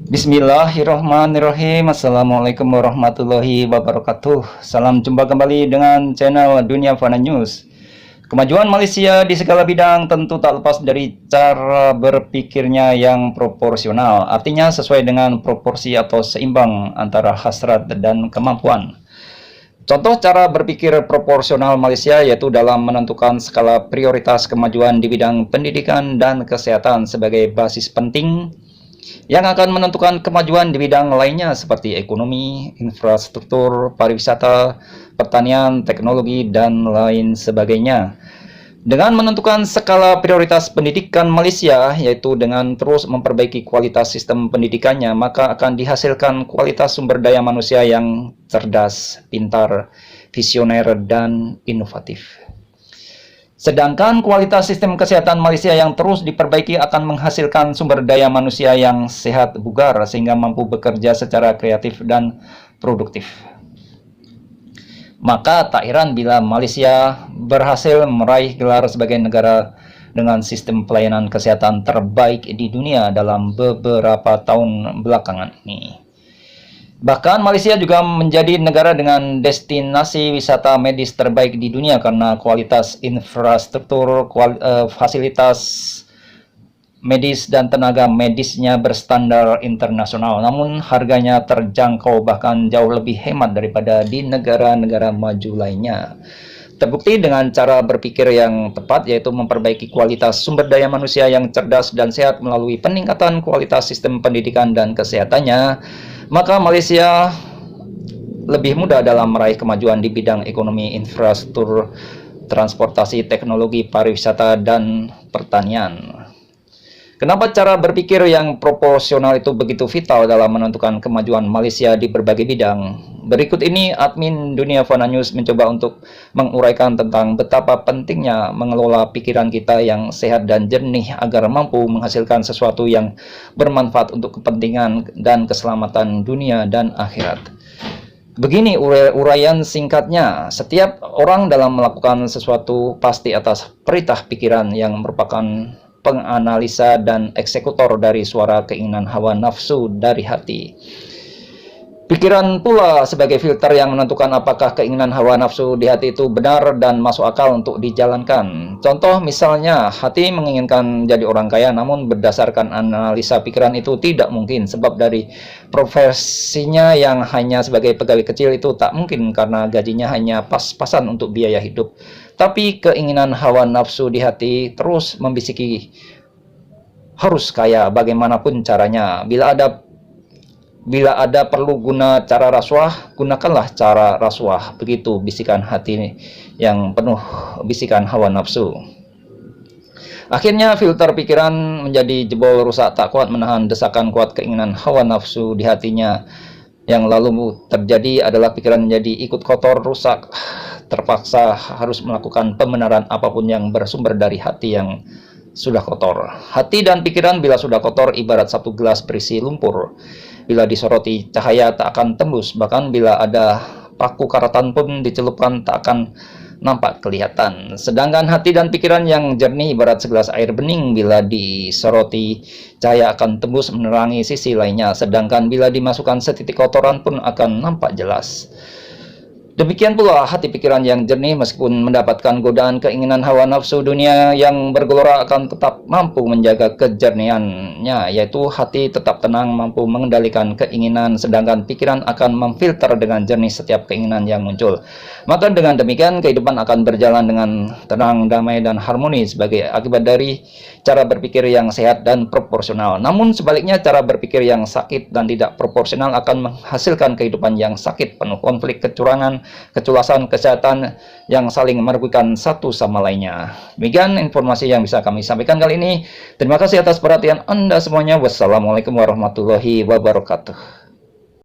Bismillahirrahmanirrahim. Assalamualaikum warahmatullahi wabarakatuh. Salam jumpa kembali dengan channel Dunia Fana News. Kemajuan Malaysia di segala bidang tentu tak lepas dari cara berpikirnya yang proporsional. Artinya sesuai dengan proporsi atau seimbang antara hasrat dan kemampuan. Contoh cara berpikir proporsional Malaysia yaitu dalam menentukan skala prioritas kemajuan di bidang pendidikan dan kesehatan sebagai basis penting yang akan menentukan kemajuan di bidang lainnya seperti ekonomi, infrastruktur, pariwisata, pertanian, teknologi, dan lain sebagainya. Dengan menentukan skala prioritas pendidikan Malaysia, yaitu dengan terus memperbaiki kualitas sistem pendidikannya, maka akan dihasilkan kualitas sumber daya manusia yang cerdas, pintar, visioner, dan inovatif. Sedangkan kualitas sistem kesehatan Malaysia yang terus diperbaiki akan menghasilkan sumber daya manusia yang sehat bugar sehingga mampu bekerja secara kreatif dan produktif. Maka tak heran bila Malaysia berhasil meraih gelar sebagai negara dengan sistem pelayanan kesehatan terbaik di dunia dalam beberapa tahun belakangan ini. Bahkan Malaysia juga menjadi negara dengan destinasi wisata medis terbaik di dunia karena kualitas infrastruktur, fasilitas medis dan tenaga medisnya berstandar internasional. Namun harganya terjangkau bahkan jauh lebih hemat daripada di negara-negara maju lainnya. Terbukti dengan cara berpikir yang tepat yaitu memperbaiki kualitas sumber daya manusia yang cerdas dan sehat melalui peningkatan kualitas sistem pendidikan dan kesehatannya, maka Malaysia lebih mudah dalam meraih kemajuan di bidang ekonomi, infrastruktur, transportasi, teknologi, pariwisata, dan pertanian. Kenapa cara berpikir yang proporsional itu begitu vital dalam menentukan kemajuan Malaysia di berbagai bidang? Berikut ini admin Dunia Fana News mencoba untuk menguraikan tentang betapa pentingnya mengelola pikiran kita yang sehat dan jernih agar mampu menghasilkan sesuatu yang bermanfaat untuk kepentingan dan keselamatan dunia dan akhirat. Begini uraian singkatnya, setiap orang dalam melakukan sesuatu pasti atas perintah pikiran yang merupakan penganalisa dan eksekutor dari suara keinginan hawa nafsu dari hati. Pikiran pula sebagai filter yang menentukan apakah keinginan hawa nafsu di hati itu benar dan masuk akal untuk dijalankan. Contoh misalnya, hati menginginkan jadi orang kaya namun berdasarkan analisa pikiran itu tidak mungkin sebab dari profesinya yang hanya sebagai pegawai kecil itu tak mungkin karena gajinya hanya pas-pasan untuk biaya hidup. Tapi keinginan hawa nafsu di hati terus membisiki harus kaya bagaimanapun caranya. Bila ada perlu guna cara rasuah, gunakanlah cara rasuah. Begitu bisikan hati yang penuh bisikan hawa nafsu. Akhirnya filter pikiran menjadi jebol rusak tak kuat menahan desakan kuat keinginan hawa nafsu di hatinya. Yang lalu terjadi adalah pikiran menjadi ikut kotor, rusak, terpaksa harus melakukan pembenaran apapun yang bersumber dari hati yang sudah kotor. Hati dan pikiran bila sudah kotor ibarat satu gelas berisi lumpur. Bila disoroti cahaya tak akan tembus, bahkan bila ada paku karatan pun dicelupkan tak akan nampak kelihatan. Sedangkan hati dan pikiran yang jernih ibarat segelas air bening, bila disoroti cahaya akan tembus menerangi sisi lainnya. Sedangkan bila dimasukkan setitik kotoran pun akan nampak jelas. Demikian pula hati pikiran yang jernih meskipun mendapatkan godaan keinginan hawa nafsu dunia yang bergelora akan tetap mampu menjaga kejernihannya, yaitu hati tetap tenang mampu mengendalikan keinginan sedangkan pikiran akan memfilter dengan jernih setiap keinginan yang muncul. Maka dengan demikian kehidupan akan berjalan dengan tenang, damai, dan harmoni sebagai akibat dari cara berpikir yang sehat dan proporsional. Namun sebaliknya cara berpikir yang sakit dan tidak proporsional akan menghasilkan kehidupan yang sakit, penuh konflik, kecurangan, keculasan, kesehatan yang saling merugikan satu sama lainnya. Demikian informasi yang bisa kami sampaikan kali ini. Terima kasih atas perhatian Anda semuanya. Wassalamualaikum warahmatullahi wabarakatuh.